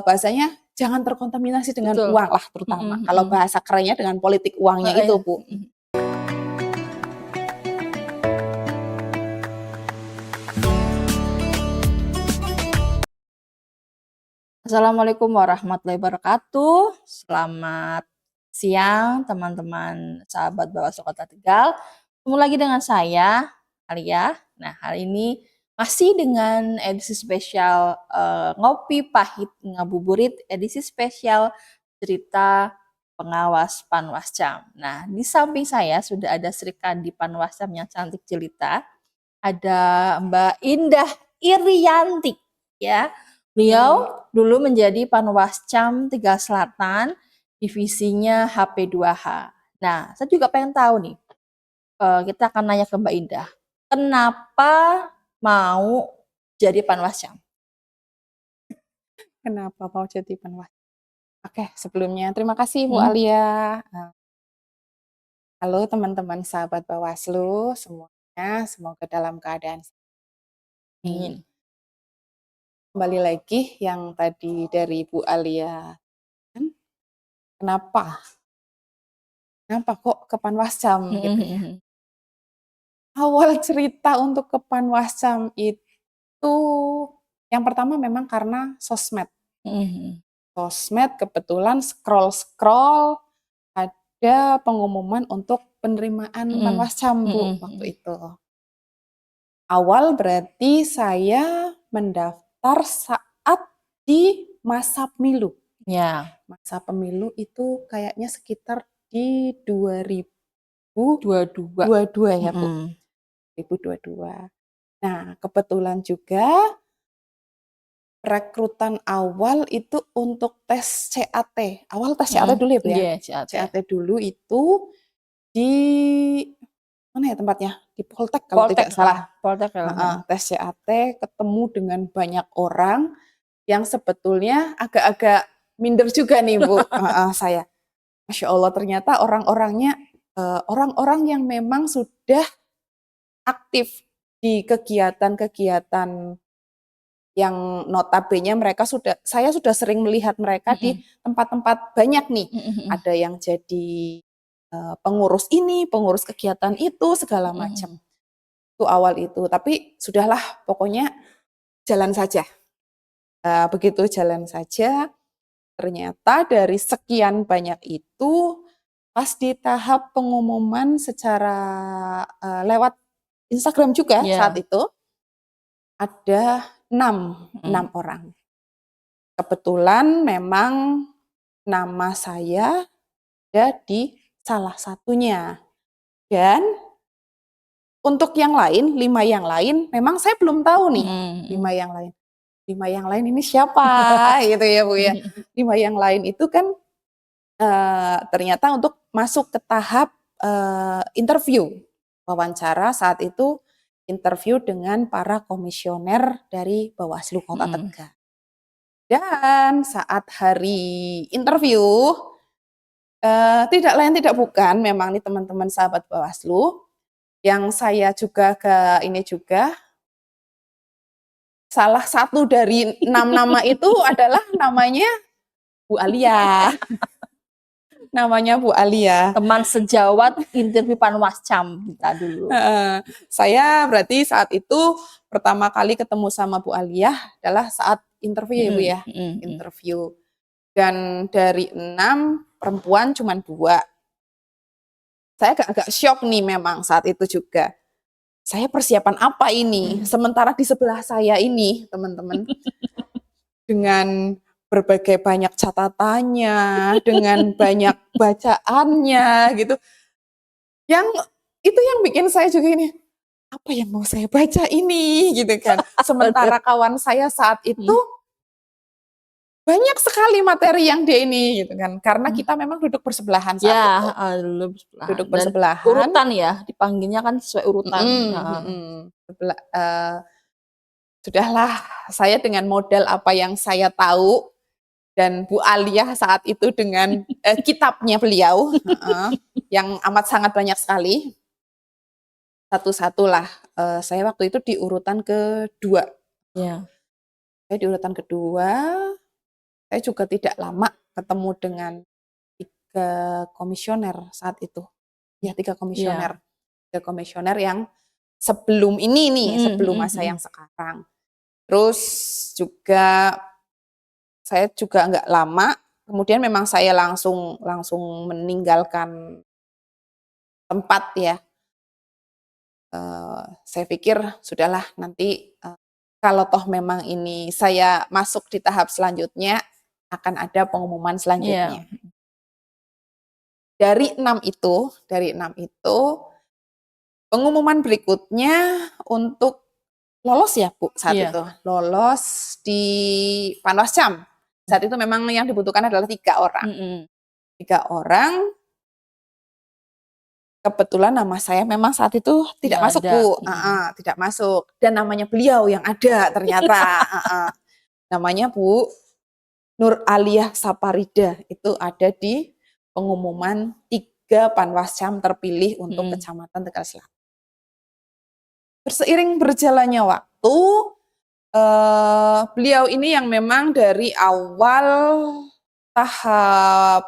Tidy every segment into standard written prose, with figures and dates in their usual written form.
bahasanya jangan terkontaminasi dengan Betul. uang lah terutama. Kalau bahasa kerennya dengan politik uangnya itu, Bu. Assalamualaikum warahmatullahi wabarakatuh. Selamat siang teman-teman sahabat Bawaslu Kota Tegal. Ketemu lagi dengan saya, Alia. Nah, hari ini masih dengan edisi spesial Ngopi Pahit Ngabuburit, edisi spesial cerita pengawas Panwascam. Nah, di samping saya sudah ada Sri Kandi Panwascam yang cantik jelita. Ada Mbak Indah Irianti, ya. Beliau dulu menjadi Panwascam Tegal Selatan, divisinya HP2H. Nah, saya juga pengen tahu nih, kita akan nanya ke Mbak Indah, kenapa mau jadi Panwascam? Kenapa mau jadi Panwascam? Oke, sebelumnya terima kasih Bu Alia. Halo teman-teman sahabat Bawaslu semuanya, semoga dalam keadaan sehat. Kembali lagi yang tadi dari Bu Alia, kenapa kok ke Panwascam gitu ya. Awal cerita untuk ke Panwascam itu yang pertama memang karena sosmed. Sosmed kebetulan scroll ada pengumuman untuk penerimaan Panwascam, Bu, waktu itu. Awal berarti saya mendaftar saat di masa pemilu. Ya. Masa pemilu itu kayaknya sekitar di 2022 ya, Bu. 2022. Nah, kebetulan juga rekrutan awal itu untuk tes CAT. Awal tes CAT dulu ya, Bu ya? CAT dulu itu di mana ya tempatnya? Di Poltek kalau tidak salah. Poltek Tes CAT ketemu dengan banyak orang yang sebetulnya agak-agak minder juga nih, Bu. Saya. Masya Allah, ternyata orang-orangnya orang-orang yang memang sudah aktif di kegiatan-kegiatan yang notabene saya sudah sering melihat mereka di tempat-tempat banyak nih. Ada yang jadi pengurus ini, pengurus kegiatan itu, segala macam. Itu awal itu. Tapi sudahlah, pokoknya jalan saja. Begitu jalan saja, ternyata dari sekian banyak itu, pas di tahap pengumuman secara lewat Instagram juga saat itu, ada 6 orang. Kebetulan memang nama saya ada di salah satunya. Dan untuk yang lain, 5 yang lain, memang saya belum tahu nih 5 yang lain. 5 yang lain ini siapa gitu ya, Bu ya. 5 yang lain itu kan ternyata untuk masuk ke tahap interview, wawancara saat itu interview dengan para komisioner dari Bawaslu Kota Tegal. Dan saat hari interview, tidak lain tidak bukan, memang nih teman-teman sahabat Bawaslu, yang saya juga salah satu dari 6 nama itu adalah namanya Bu Alia. Namanya Bu Alia. Teman sejawat interview Panwascam kita dulu. Saya berarti saat itu pertama kali ketemu sama Bu Alia adalah saat interview ya, Bu ya. Interview. Dan dari 6 perempuan cuma 2. Saya agak shock nih memang saat itu juga. Saya persiapan apa ini? Sementara di sebelah saya ini, teman-teman, dengan berbagai banyak catatannya, dengan banyak bacaannya gitu. Yang itu yang bikin saya juga ini, apa yang mau saya baca ini gitu kan. Sementara kawan saya saat itu banyak sekali materi yang dia ini gitu kan. Karena kita memang duduk bersebelahan saat itu. Duduk bersebelahan. Urutan ya, dipanggilnya kan sesuai urutan. Sudahlah, saya dengan modal apa yang saya tahu dan Bu Alia saat itu dengan kitabnya beliau yang amat sangat banyak sekali. Satu-satulah, saya waktu itu di urutan kedua. Saya di urutan kedua, saya juga tidak lama ketemu dengan 3 komisioner saat itu. Ya 3 Iya. komisioner. 3 komisioner yang sebelum ini nih, sebelum masa yang Mhm. sekarang. Terus juga saya juga nggak lama, kemudian memang saya langsung meninggalkan tempat ya. Saya pikir sudahlah nanti, kalau toh memang ini saya masuk di tahap selanjutnya, akan ada pengumuman Iya. selanjutnya. Dari 6 itu, pengumuman berikutnya untuk lolos ya Bu saat Iya. itu, lolos di Panwascam. Saat itu memang yang dibutuhkan adalah 3 orang. Mhm. 3 orang, kebetulan nama saya memang saat itu tidak Nggak masuk ada. Bu, tidak masuk. Dan namanya beliau yang ada ternyata, namanya Bu Nur Aliyah Saparida, itu ada di pengumuman 3 Panwascam terpilih untuk Mhm. Kecamatan Tegal Selatan. Seiring berjalannya waktu, beliau ini yang memang dari awal tahap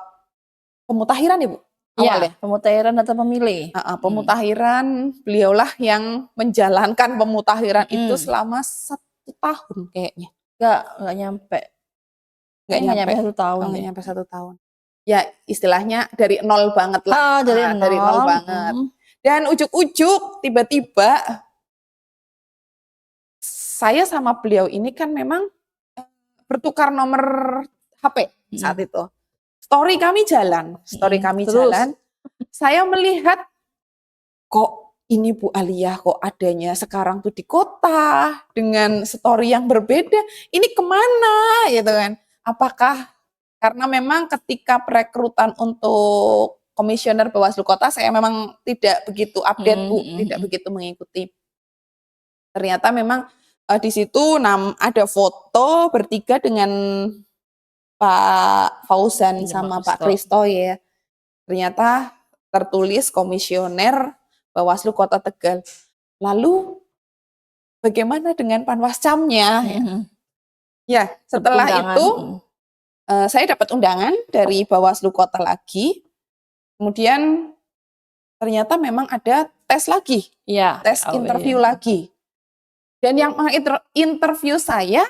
pemutakhiran ya Bu? Awal Iya, ya? pemutahiran data pemilih. Pemutakhiran, beliaulah yang menjalankan pemutakhiran itu Mhm. selama 1 tahun kayaknya. Nggak nyampe. Nggak Kayaknya nggak nyampe, nyampe 1 tahun nggak deh. nyampe 1 tahun. Ya istilahnya dari nol banget lah, Dari dari nol nol. banget. Dan ujuk-ujuk tiba-tiba saya sama beliau ini kan memang bertukar nomor HP saat Mhm. itu. Story kami jalan, Terus? saya melihat kok ini Bu Aliyah kok adanya sekarang tuh di kota dengan story yang berbeda, ini kemana gitu kan. Apakah karena memang ketika perekrutan untuk komisioner Bawaslu Kota saya memang tidak begitu update Bu, tidak Mhm. begitu mengikuti. Ternyata memang di situ ada foto bertiga dengan Pak Fauzan Iya, Pak sama Pak Kristo. Kristo ya. Ternyata tertulis komisioner Bawaslu Kota Tegal. Lalu bagaimana dengan Panwascamnya? Ya, Mhm. ya Dapat setelah undangan. itu saya dapat undangan dari Bawaslu Kota lagi. Kemudian ternyata memang ada tes lagi, Iya, tes PAW ya. interview lagi. Dan yang interview saya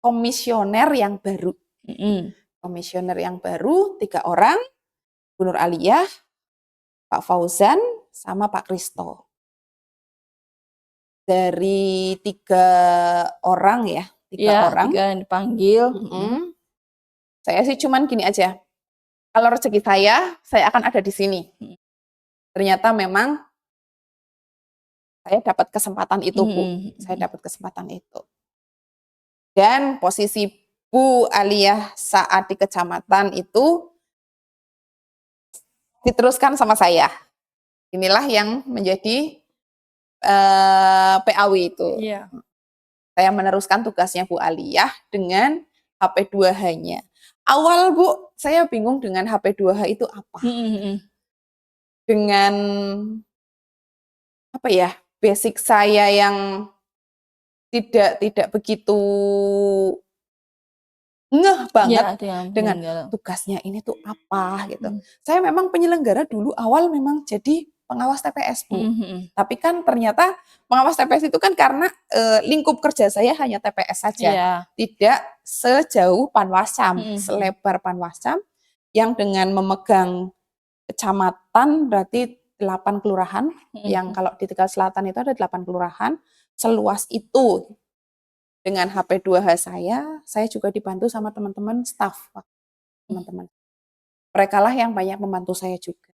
komisioner yang baru. Mhm. Komisioner yang baru 3 orang, Bu Nur Aliyah, Pak Fauzan, sama Pak Kristo. Dari 3 orang ya, 3 Iya, orang. 3 yang dipanggil. Saya sih cuman gini aja, kalau rezeki saya akan ada di sini. Ternyata memang saya dapat kesempatan itu Bu, saya dapat kesempatan itu. Dan posisi Bu Aliyah saat di kecamatan itu diteruskan sama saya. Inilah yang menjadi PAW itu. Iya. Saya meneruskan tugasnya Bu Aliyah dengan HP2H-nya. Awal Bu, saya bingung dengan HP2H itu apa. Dengan apa ya, basic saya yang tidak begitu ngeh banget Iya, ada yang dengan meninggal. tugasnya ini tuh apa gitu. Saya memang penyelenggara dulu awal memang jadi pengawas TPS Bu. Tapi kan ternyata pengawas TPS itu kan karena lingkup kerja saya hanya TPS saja, Iya. tidak sejauh Panwascam, selebar Panwascam yang dengan memegang kecamatan berarti 8 kelurahan, yang kalau di Tegal Selatan itu ada 8 kelurahan, seluas itu. Dengan HP2H saya juga dibantu sama teman-teman staf, teman-teman. Mereka lah yang banyak membantu saya juga.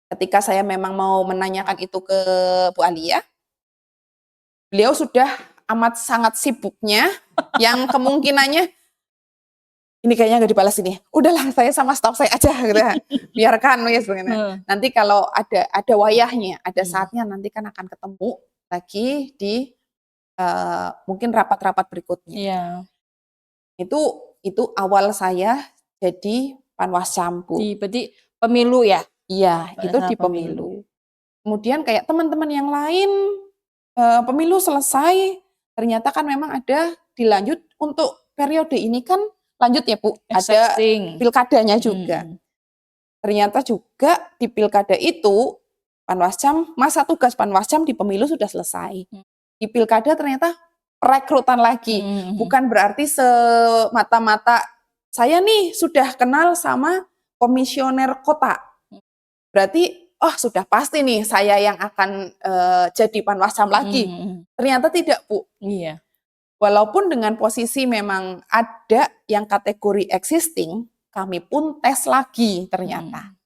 Ketika saya memang mau menanyakan itu ke Bu Aliyah, beliau sudah amat sangat sibuknya, yang kemungkinannya ini kayaknya nggak dibalas ini. Udahlah saya sama staf saya aja gitu ya. Biarkan ya sebenarnya. Nanti kalau ada wayahnya, ada saatnya nanti kan akan ketemu lagi di mungkin rapat-rapat berikutnya. Iya. Itu awal saya jadi Panwascam Bu. Berarti pemilu ya? Iya, itu Pada di saat pemilu. pemilu. Kemudian kayak teman-teman yang lain pemilu selesai, ternyata kan memang ada dilanjut untuk periode ini kan lanjut ya Bu, ada Existing. pilkadanya juga. Mm. Ternyata juga di pilkada itu Panwascam, masa tugas Panwascam di pemilu sudah selesai. Di pilkada ternyata perekrutan lagi. Bukan berarti semata-mata saya nih sudah kenal sama komisioner kota. Berarti sudah pasti nih saya yang akan jadi Panwascam lagi. Ternyata tidak Bu. Iya. Walaupun dengan posisi memang ada yang kategori existing, kami pun tes lagi ternyata.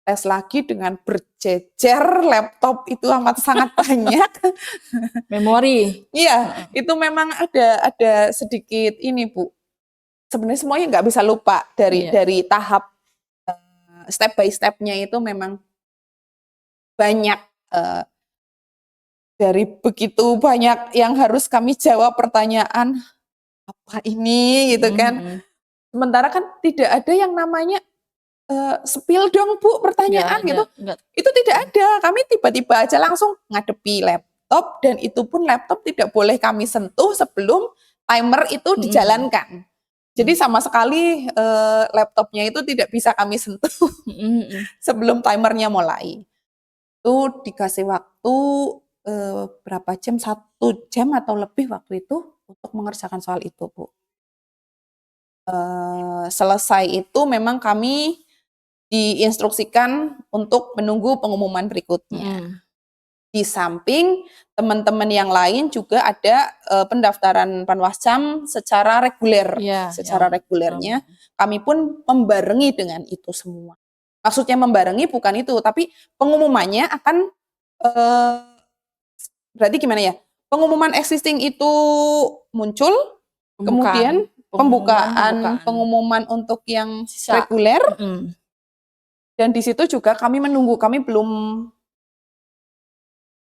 Tes lagi dengan berjejer laptop itu amat sangat banyak. Memori. Iya, itu memang ada sedikit ini Bu. Sebenarnya semuanya nggak bisa lupa dari tahap step by step-nya itu memang banyak. Dari begitu banyak yang harus kami jawab pertanyaan, apa ini gitu kan. Sementara kan tidak ada yang namanya spill dong Bu pertanyaan gitu. Itu tidak ada. Kami tiba-tiba aja langsung ngadepi laptop dan itu pun laptop tidak boleh kami sentuh sebelum timer itu dijalankan. Jadi sama sekali laptopnya itu tidak bisa kami sentuh sebelum timernya mulai. Itu dikasih waktu berapa jam, 1 jam atau lebih waktu itu untuk mengerjakan soal itu Bu. Selesai itu memang kami diinstruksikan untuk menunggu pengumuman berikutnya. Di samping teman-teman yang lain juga ada pendaftaran Panwascam secara reguler. Secara regulernya kami pun membarengi dengan itu semua. Maksudnya membarengi bukan itu, tapi pengumumannya akan berarti gimana ya? Pengumuman existing itu muncul, kemudian pengumuman untuk yang reguler. Dan di situ juga kami menunggu, kami belum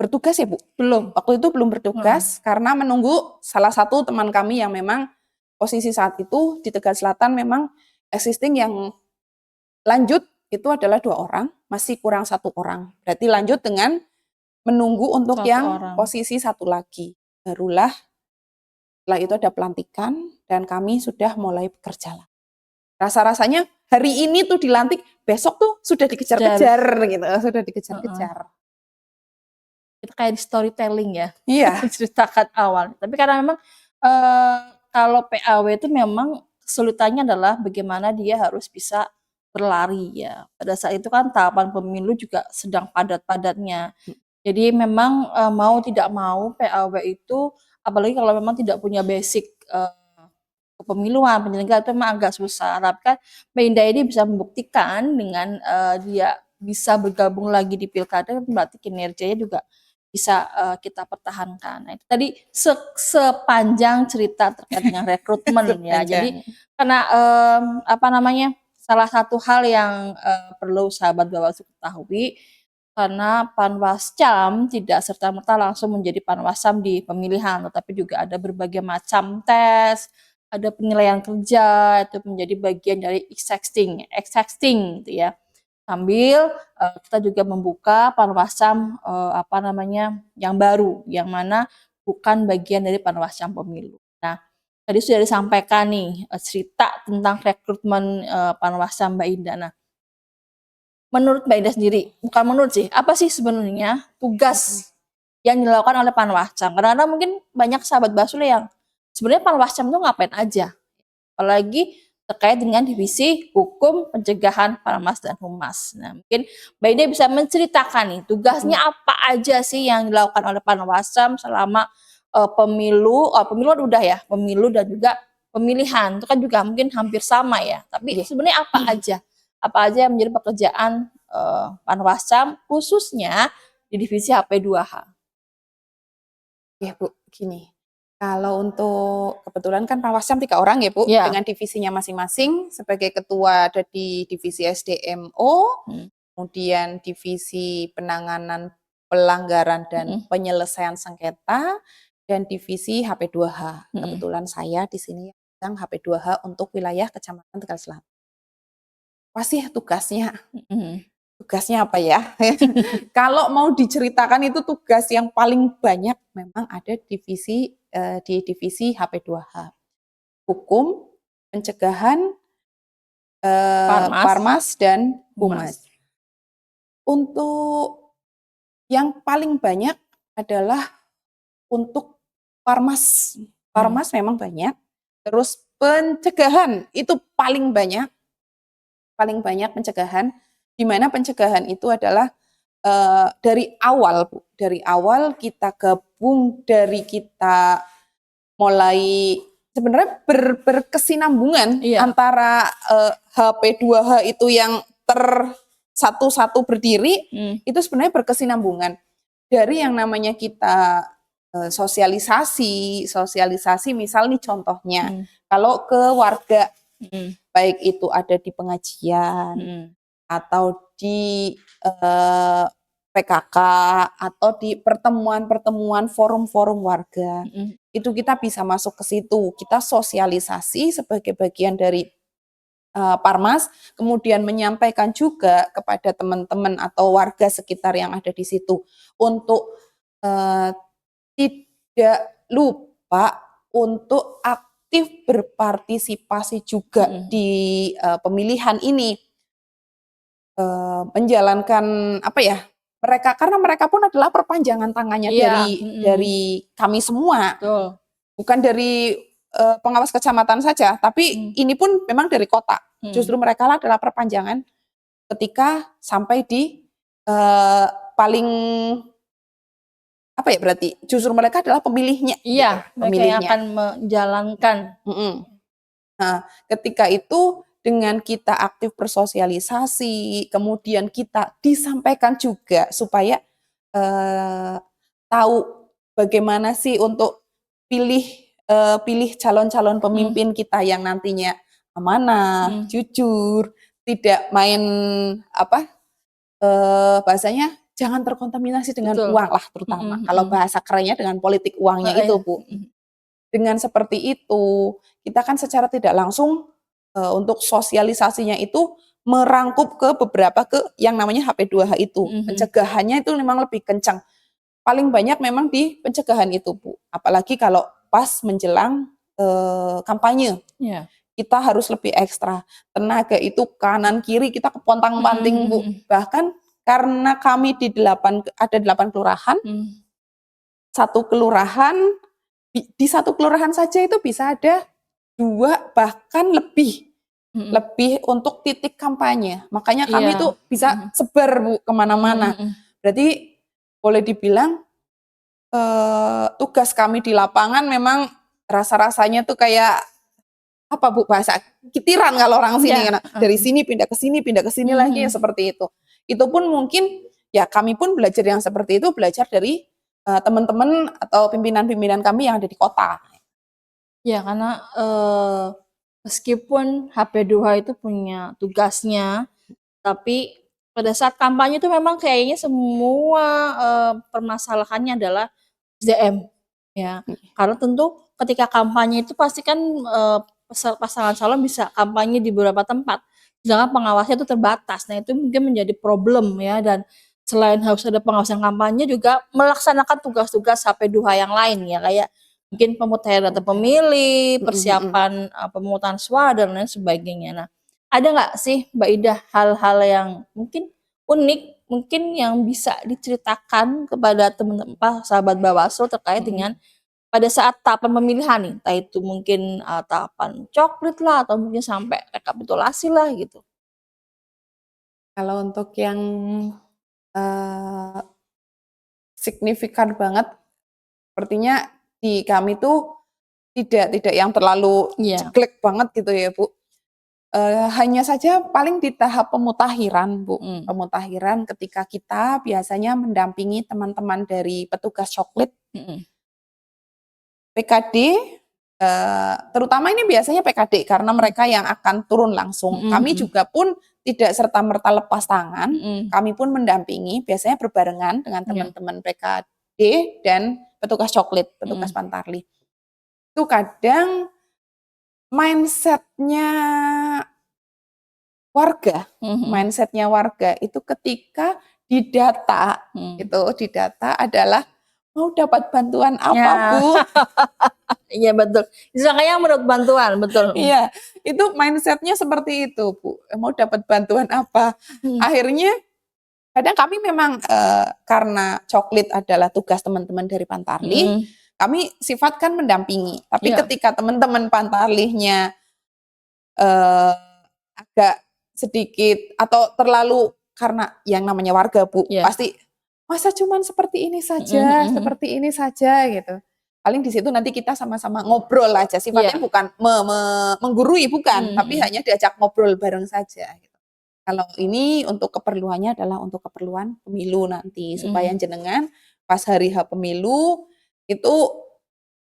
bertugas ya Bu? Belum, waktu itu belum bertugas karena menunggu salah satu teman kami yang memang posisi saat itu di Tegal Selatan memang existing yang lanjut itu adalah 2 orang, masih kurang 1 orang. Berarti lanjut dengan menunggu untuk yang posisi 1 lagi. Barulah setelah itu ada pelantikan dan kami sudah mulai bekerja. Rasa-rasanya hari ini tuh dilantik, besok tuh sudah dikejar-kejar gitu, sudah dikejar-kejar. Itu kayak di storytelling ya. Iya. Ceritakan awal. Tapi karena memang kalau PAW itu memang kesulitannya adalah bagaimana dia harus bisa berlari ya. Pada saat itu kan tahapan pemilu juga sedang padat-padatnya. Jadi memang mau tidak mau PAW itu apalagi kalau memang tidak punya basic kepemiluan, penyelenggaraan itu memang agak susah. Tapi kan Mbak Indah ini bisa membuktikan dengan dia bisa bergabung lagi di pilkada, berarti kinerjanya juga bisa kita pertahankan. Nah, itu tadi sepanjang cerita terkait dengan rekrutmen ya. Jadi karena salah satu hal yang perlu sahabat Bawaslu ketahui, karena Panwascam tidak serta-merta langsung menjadi Panwascam di pemilihan, tetapi juga ada berbagai macam tes, ada penilaian kerja, itu menjadi bagian dari existing gitu ya. Sambil kita juga membuka Panwascam yang baru, yang mana bukan bagian dari Panwascam pemilu. Nah, tadi sudah disampaikan nih cerita tentang rekrutmen Panwascam Mbak Indah. Nah, menurut Mbak Indah sendiri, bukan menurut sih, apa sih sebenarnya tugas yang dilakukan oleh Panwascam? Karena mungkin banyak sahabat Bawaslu yang sebenarnya Panwascam itu ngapain aja? Apalagi terkait dengan divisi hukum pencegahan Parmas dan Humas. Nah, mungkin Mbak Indah bisa menceritakan nih tugasnya apa aja sih yang dilakukan oleh Panwascam selama pemilu udah ya, pemilu dan juga pemilihan itu kan juga mungkin hampir sama ya. Tapi sebenarnya apa aja yang menjadi pekerjaan Panwascam khususnya di divisi HP2H? Ya Bu, gini. Kalau untuk kebetulan kan Panwascam 3 orang ya Bu, dengan divisinya masing-masing. Sebagai ketua ada di divisi SDMO, kemudian divisi penanganan pelanggaran dan penyelesaian sengketa, dan divisi HP2H. Kebetulan saya di sini yang HP2H untuk wilayah Kecamatan Tegal Selatan. Apa sih tugasnya? Tugasnya apa ya? Kalau mau diceritakan itu tugas yang paling banyak memang ada di divisi HP2H. Hukum, pencegahan, Parmas, Parmas dan Humas. Humas. Untuk yang paling banyak adalah untuk Parmas. Parmas memang banyak. Terus pencegahan itu paling banyak pencegahan, di mana pencegahan itu adalah dari awal, Bu. Dari awal kita gabung, dari kita mulai sebenarnya berkesinambungan Iya. antara HP2H itu yang satu-satu berdiri, itu sebenarnya berkesinambungan. Dari yang namanya kita sosialisasi misal nih contohnya, kalau ke warga, baik itu ada di pengajian, atau di PKK, atau di pertemuan-pertemuan forum-forum warga, itu kita bisa masuk ke situ. Kita sosialisasi sebagai bagian dari Parmas, kemudian menyampaikan juga kepada teman-teman atau warga sekitar yang ada di situ untuk tidak lupa untuk aktif berpartisipasi juga di pemilihan ini. Menjalankan apa ya, karena mereka pun adalah perpanjangan tangannya dari kami semua. Betul. Bukan dari pengawas kecamatan saja, tapi ini pun memang dari kota. Justru mereka adalah perpanjangan ketika sampai di paling apa ya, berarti justru mereka adalah pemilihnya. Iya, gitu, mereka yang akan menjalankan. Nah, ketika itu dengan kita aktif bersosialisasi, kemudian kita disampaikan juga supaya tahu bagaimana sih untuk pilih calon-calon pemimpin kita yang nantinya amanah, jujur, tidak main bahasanya jangan terkontaminasi dengan uang lah terutama. Kalau bahasa kerennya dengan politik uangnya itu, Bu. Dengan seperti itu, kita kan secara tidak langsung untuk sosialisasinya itu merangkup ke beberapa yang namanya HP2H itu. Pencegahannya itu memang lebih kencang. Paling banyak memang di pencegahan itu, Bu. Apalagi kalau pas menjelang kampanye. Kita harus lebih ekstra. Tenaga itu kanan kiri kita kepontang-panting, Bu. Bahkan karena kami ada 8 kelurahan, satu kelurahan, di satu kelurahan saja itu bisa ada 2 bahkan lebih untuk titik kampanye. Makanya kami tuh bisa sebar, Bu, kemana-mana. Berarti boleh dibilang tugas kami di lapangan memang rasa-rasanya tuh kayak apa, Bu, bahasa kitiran kalau orang sini kan. Dari sini pindah ke sini lagi ya seperti itu. Itu pun mungkin ya kami pun belajar yang seperti itu, belajar dari teman-teman atau pimpinan-pimpinan kami yang ada di kota. Ya, karena meskipun HP2H itu punya tugasnya, tapi pada saat kampanye itu memang kayaknya semua permasalahannya adalah SDM, ya. Karena tentu ketika kampanye itu pasti kan pasangan calon bisa kampanye di beberapa tempat, sedangkan pengawasnya itu terbatas. Nah, itu mungkin menjadi problem ya, dan selain harus ada pengawasan kampanye juga melaksanakan tugas-tugas HP2H yang lain ya, kayak mungkin pemutakhiran data pemilih, persiapan pemungutan suara dan lain sebagainya. Nah, ada nggak sih Mbak Ida hal-hal yang mungkin unik, mungkin yang bisa diceritakan kepada teman-teman sahabat Bawaslu terkait dengan pada saat tahapan pemilihan nih, entah itu mungkin tahapan coklit lah atau mungkin sampai rekapitulasi lah gitu. Kalau untuk yang signifikan banget, sepertinya di kami tuh tidak yang terlalu jeglek banget gitu ya, Bu. Hanya saja paling di tahap pemutakhiran, Bu. Pemutakhiran ketika kita biasanya mendampingi teman-teman dari petugas coklit, PKD, terutama ini biasanya PKD karena mereka yang akan turun langsung. Kami juga pun tidak serta-merta lepas tangan, kami pun mendampingi, biasanya berbarengan dengan teman-teman PKD dan petugas coklit, petugas Pantarlih. Itu kadang mindsetnya warga itu ketika didata, didata adalah mau dapat bantuan apa, Bu? Iya betul. Disangkanya menurut bantuan, betul. Iya, itu mindsetnya seperti itu, Bu. Mau dapat bantuan apa? Hmm. Akhirnya kadang kami memang karena coklit adalah tugas teman-teman dari Pantarlih, Hmm. kami sifatkan mendampingi. Tapi Iya. ketika teman-teman Pantarlihnya agak sedikit atau terlalu, karena yang namanya warga, Bu, Iya. pasti masa cuman seperti ini saja gitu. Paling di situ nanti kita sama-sama ngobrol aja, sifatnya Iya. bukan menggurui, bukan, tapi hanya diajak ngobrol bareng saja gitu. Kalau ini untuk keperluannya adalah untuk keperluan pemilu nanti, supaya jenengan pas hari H pemilu itu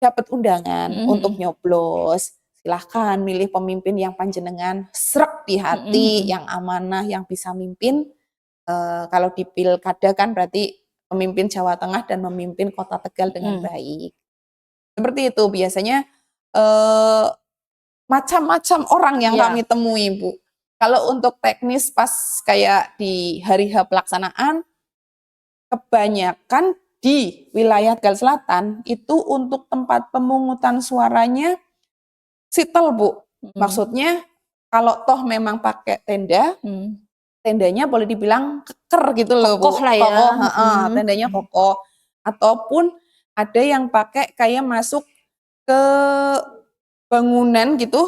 dapat undangan untuk nyoblos. Silahkan milih pemimpin yang panjenengan srek di hati, yang amanah, yang bisa mimpin. Kalau di pilkada kan berarti memimpin Jawa Tengah dan memimpin Kota Tegal dengan baik. Seperti itu biasanya macam-macam orang yang Iya. kami temui, Bu. Kalau untuk teknis pas kayak di hari H pelaksanaan, kebanyakan di wilayah Tegal Selatan itu untuk tempat pemungutan suaranya sitel, Bu. Maksudnya kalau toh memang pakai tenda, tendanya boleh dibilang keker gitu loh, Bu. Kokoh lah ya. Kokoh, tendanya kokoh. Ataupun ada yang pakai kayak masuk ke bangunan gitu,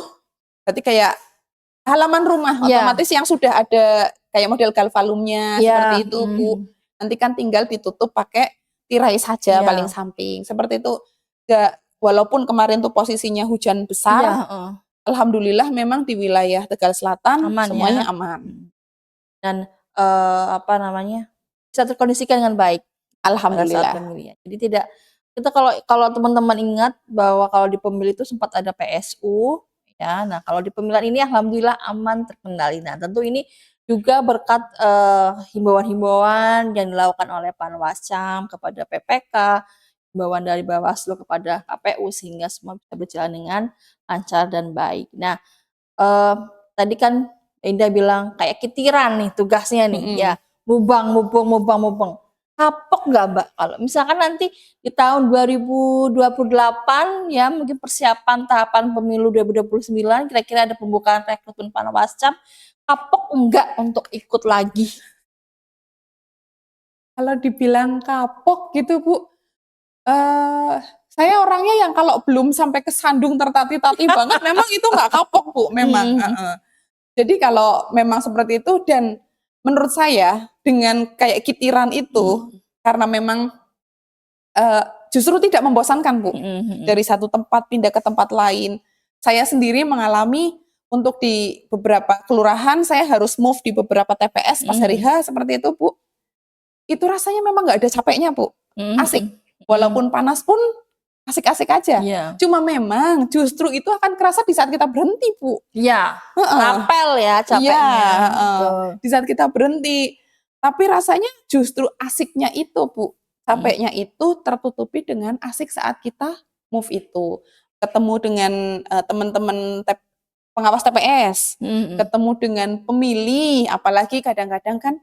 berarti kayak halaman rumah, Iya. otomatis yang sudah ada kayak model galvalumnya Iya. seperti itu, Bu. Nanti kan tinggal ditutup pakai tirai saja Iya. paling samping. Seperti itu. Walaupun kemarin tuh posisinya hujan Iya. besar, alhamdulillah memang di wilayah Tegal Selatan Aman semuanya ya. aman. Dan apa namanya, bisa terkondisikan dengan baik pada saat Alhamdulillah. pemilihan. Jadi tidak, kita kalau teman-teman ingat bahwa kalau di pemilu itu sempat ada PSU ya. Nah, kalau di pemilihan ini alhamdulillah aman terkendali. Nah, tentu ini juga berkat himbauan-himbauan yang dilakukan oleh Panwascam kepada PPK, himbauan dari Bawaslu kepada KPU, sehingga semua bisa berjalan dengan lancar dan baik. Nah, tadi kan Indah bilang kayak kitiran nih tugasnya nih, ya mubang. Kapok nggak, Mbak? Kalau misalkan nanti di tahun 2028 ya, mungkin persiapan tahapan pemilu 2029, kira-kira ada pembukaan rekrutmen Panwascam, kapok enggak untuk ikut lagi? Kalau dibilang kapok gitu, Bu, saya orangnya yang kalau belum sampai kesandung tertatih-tatih banget, memang itu nggak kapok, Bu, memang. Jadi kalau memang seperti itu, dan menurut saya dengan kayak kitiran itu, karena memang justru tidak membosankan, Bu. Dari satu tempat pindah ke tempat lain. Saya sendiri mengalami untuk di beberapa kelurahan, saya harus move di beberapa TPS pas hari H seperti itu, Bu. Itu rasanya memang nggak ada capeknya, Bu. Asik. Walaupun panas pun asik-asik aja. Cuma memang justru itu akan kerasa di saat kita berhenti, Bu. Iya, rapel ya capeknya. Iya, di saat kita berhenti. Tapi rasanya justru asiknya itu, Bu. Capeknya itu tertutupi dengan asik saat kita move itu. Ketemu dengan teman-teman pengawas TPS, ketemu dengan pemilih, apalagi kadang-kadang kan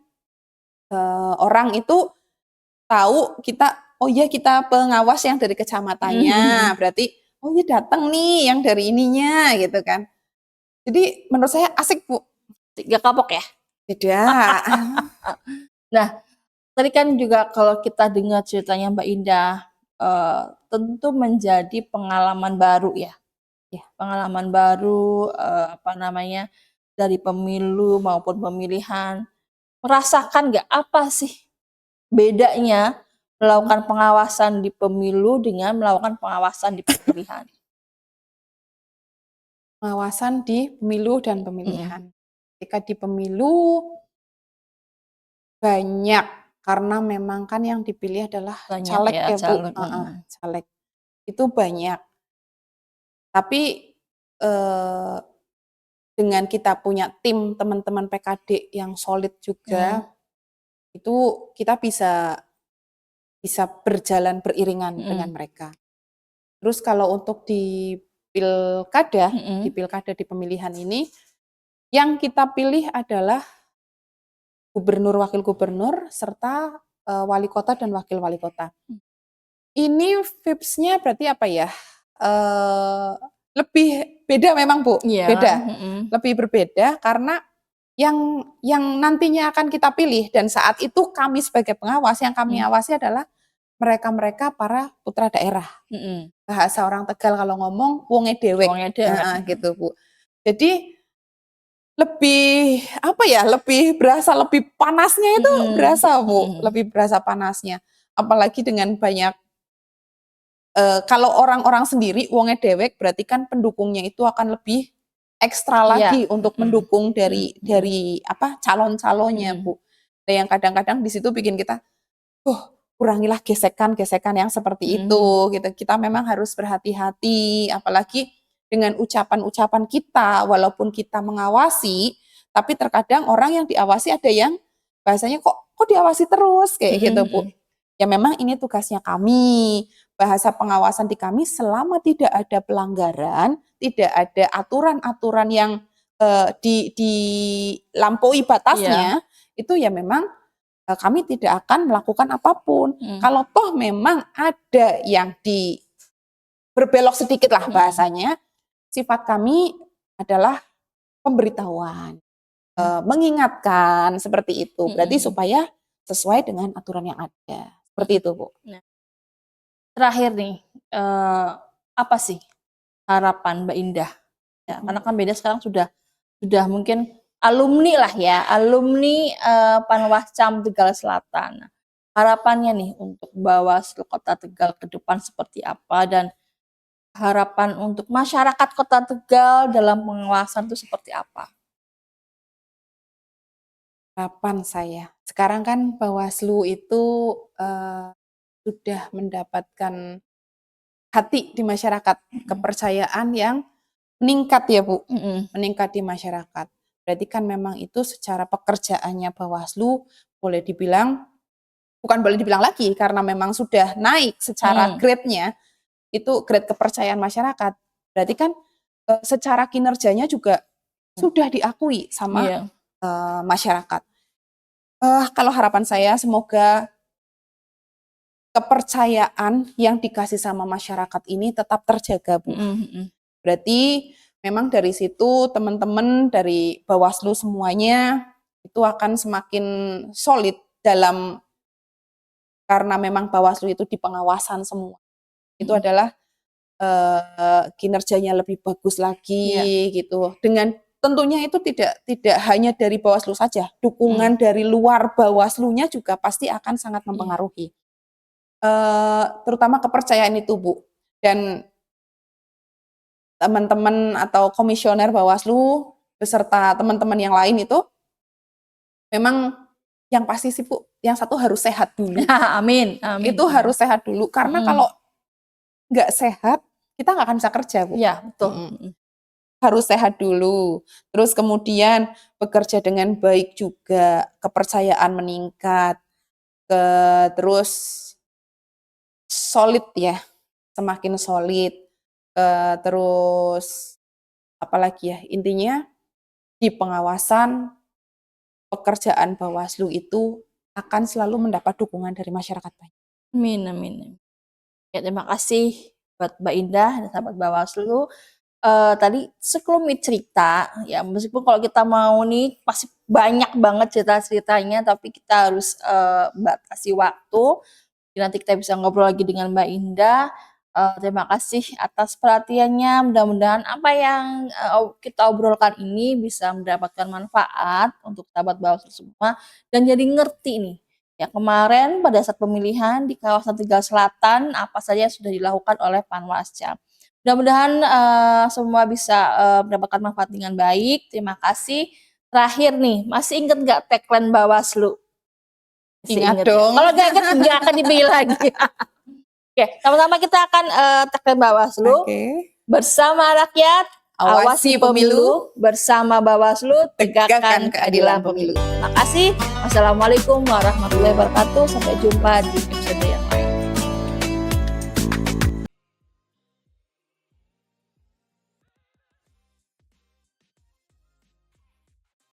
orang itu tahu kita, oh iya kita pengawas yang dari kecamatannya, berarti oh iya datang nih yang dari ininya gitu kan. Jadi menurut saya asik, Bu. Gak kapok ya? Tidak. Nah, tadi kan juga kalau kita dengar ceritanya Mbak Indah, tentu menjadi pengalaman baru ya. Pengalaman baru, apa namanya, dari pemilu maupun pemilihan. Merasakan nggak apa sih bedanya melakukan pengawasan di pemilu dengan melakukan pengawasan di pemilihan? Pengawasan di pemilu dan pemilihan. Ketika di pemilu banyak, karena memang kan yang dipilih adalah caleg ya, Bu. Caleg. Itu banyak. Tapi dengan kita punya tim teman-teman PKD yang solid juga, itu kita bisa berjalan beriringan dengan mereka. Terus kalau untuk di pilkada, di pemilihan ini, yang kita pilih adalah gubernur, wakil gubernur, serta wali kota dan wakil wali kota. Ini vibes-nya berarti apa ya? lebih beda memang Bu, Iya. beda. Lebih berbeda karena yang nantinya akan kita pilih dan saat itu kami sebagai pengawas yang kami awasi adalah mereka-mereka para putra daerah. Bahasa orang Tegal kalau ngomong wonge dewek. Gitu Bu. Jadi lebih lebih berasa lebih panasnya itu berasa Bu, lebih berasa panasnya. Apalagi dengan banyak kalau orang-orang sendiri wonge dewek berarti kan pendukungnya itu akan lebih ekstra lagi untuk mendukung dari calon-calonnya Bu. Nah, yang kadang-kadang di situ bikin kita kurangilah gesekan-gesekan yang seperti itu gitu. Kita memang harus berhati-hati apalagi dengan ucapan-ucapan kita walaupun kita mengawasi tapi terkadang orang yang diawasi ada yang bahasanya kok diawasi terus kayak gitu Bu. Ya memang ini tugasnya kami. Bahasa pengawasan di kami selama tidak ada pelanggaran, tidak ada aturan-aturan yang dilampaui batasnya, itu ya memang kami tidak akan melakukan apapun. Kalau toh memang ada yang berbelok sedikit lah bahasanya, sifat kami adalah pemberitahuan, mengingatkan seperti itu. Berarti supaya sesuai dengan aturan yang ada. Seperti itu Bu. Terakhir nih, apa sih harapan Mbak Indah? Ya, karena kan beda sekarang sudah mungkin alumni lah ya, alumni Panwascam Tegal Selatan. Harapannya nih untuk Bawaslu Kota Tegal ke depan seperti apa dan harapan untuk masyarakat Kota Tegal dalam pengawasan itu seperti apa? Harapan saya, sekarang kan Bawaslu itu sudah mendapatkan hati di masyarakat, kepercayaan yang meningkat ya Bu, meningkat di masyarakat. Berarti kan memang itu secara pekerjaannya Bawaslu bukan boleh dibilang lagi karena memang sudah naik secara grade-nya, itu grade kepercayaan masyarakat. Berarti kan secara kinerjanya juga sudah diakui sama masyarakat. Kalau harapan saya semoga kepercayaan yang dikasih sama masyarakat ini tetap terjaga Bu. Berarti memang dari situ teman-teman dari Bawaslu semuanya itu akan semakin solid karena memang Bawaslu itu di pengawasan semua. Itu adalah kinerjanya lebih bagus lagi gitu. Dengan tentunya itu tidak hanya dari Bawaslu saja, dukungan dari luar Bawaslunya juga pasti akan sangat mempengaruhi. Terutama kepercayaan itu Bu. Dan teman-teman atau komisioner Bawaslu beserta teman-teman yang lain itu memang yang pasti sih Bu, yang satu harus sehat dulu. Amin. Itu harus sehat dulu karena kalau nggak sehat kita nggak akan bisa kerja Bu. Iya betul. Harus sehat dulu. Terus kemudian bekerja dengan baik juga, kepercayaan meningkat, terus solid ya, semakin solid. Terus apalagi ya, intinya di pengawasan pekerjaan Bawaslu itu akan selalu mendapat dukungan dari masyarakat banyak. Amin. Ya, terima kasih buat Mbak Indah dan sahabat Bawaslu. Tadi sekelumit cerita, ya meskipun kalau kita mau nih pasti banyak banget cerita-ceritanya, tapi kita harus batasi waktu. Nanti kita bisa ngobrol lagi dengan Mbak Indah. Terima kasih atas perhatiannya. Mudah-mudahan apa yang kita obrolkan ini bisa mendapatkan manfaat untuk sahabat Bawaslu semua dan jadi ngerti nih. Ya kemarin pada saat pemilihan di kawasan Tegal Selatan apa saja yang sudah dilakukan oleh Panwascam. Mudah-mudahan semua bisa mendapatkan manfaat dengan baik. Terima kasih. Terakhir nih, masih ingat nggak tagline Bawaslu? Ingat dong. Kalau nggak ingat nggak akan dipilih lagi. Oke, sama-sama kita akan tagline Bawaslu. Bersama rakyat, awasi pemilu. Bersama Bawaslu, tegakkan keadilan pemilu. Terima kasih. Wassalamualaikum warahmatullahi wabarakatuh. Sampai jumpa di